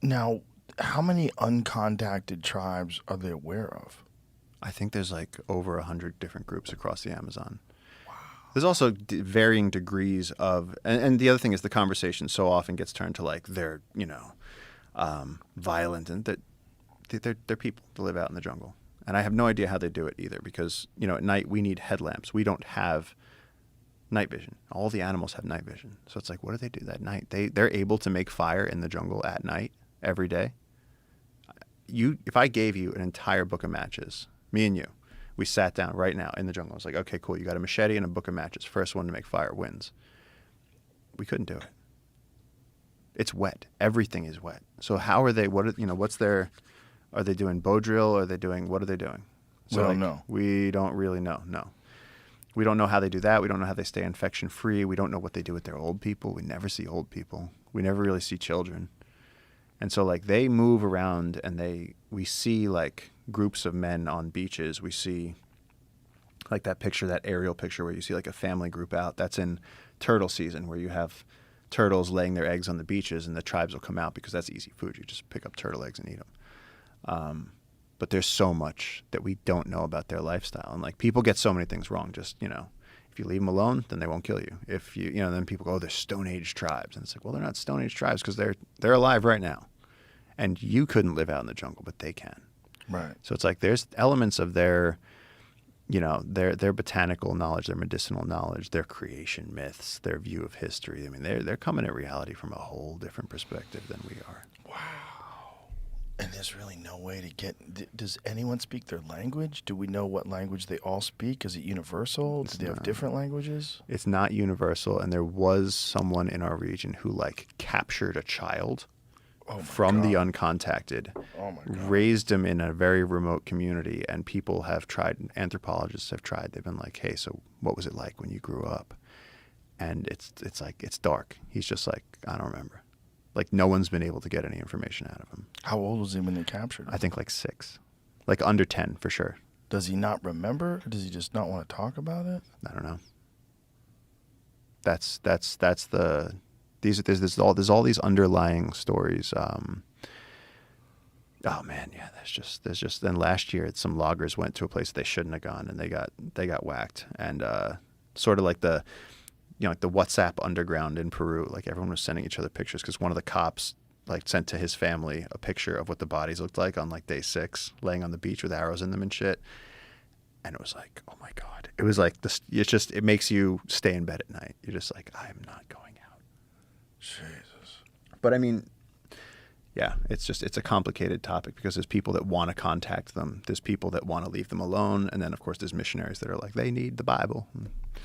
Now, how many uncontacted tribes are they aware of? I think there's like over 100 different groups across the Amazon. There's also varying degrees of, and the other thing is the conversation so often gets turned to like they're, violent, and that they're people that live out in the jungle. And I have no idea how they do it either, because, at night we need headlamps. We don't have night vision. All the animals have night vision. So it's like, what do they do that night? They're able to make fire in the jungle at night every day. If I gave you an entire book of matches, me and you, we sat down right now in the jungle. I was like, okay, cool. You got a machete and a book of matches. First one to make fire wins. We couldn't do it. It's wet. Everything is wet. So how are they? What's their? Are they doing bow drill? Are they doing? What are they doing? So We don't know. We don't really know. No, we don't know how they do that. We don't know how they stay infection free. We don't know what they do with their old people. We never see old people. We never really see children. And so like they move around, and we see like groups of men on beaches. We see like that picture, that aerial picture where you see like a family group out. That's in turtle season, where you have turtles laying their eggs on the beaches, and the tribes will come out because that's easy food. You just pick up turtle eggs and eat them. But there's so much that we don't know about their lifestyle. And like people get so many things wrong. Just, if you leave them alone, then they won't kill you. If then people go, oh, they're Stone Age tribes. And it's like, well, they're not Stone Age tribes because they're alive right now. And you couldn't live out in the jungle, but they can. Right. So it's like there's elements of their botanical knowledge, their medicinal knowledge, their creation myths, their view of history. I mean, they're coming at reality from a whole different perspective than we are. Wow. And there's really no way to get. Does anyone speak their language? Do we know what language they all speak? Is it universal? Do they have different languages? It's not universal. And there was someone in our region who captured a child from the Uncontacted, raised him in a very remote community, and people have tried, anthropologists have tried, they've been like, hey, so what was it like when you grew up? And it's dark. He's just like, I don't remember. Like no one's been able to get any information out of him. How old was he when they captured him? I think like 6, like under 10 for sure. Does he not remember? Does he just not want to talk about it? I don't know. There's all these underlying stories. Oh man, yeah. There's just. Then last year, some loggers went to a place they shouldn't have gone, and they got whacked. And sort of like the WhatsApp underground in Peru, like everyone was sending each other pictures because one of the cops like sent to his family a picture of what the bodies looked like on like day 6, laying on the beach with arrows in them and shit. And it was like, oh my God. It was like this. It makes you stay in bed at night. You're just like, I am not going out. Jesus. But I mean, yeah, it's a complicated topic because there's people that want to contact them. There's people that want to leave them alone. And then, of course, there's missionaries that are like, they need the Bible.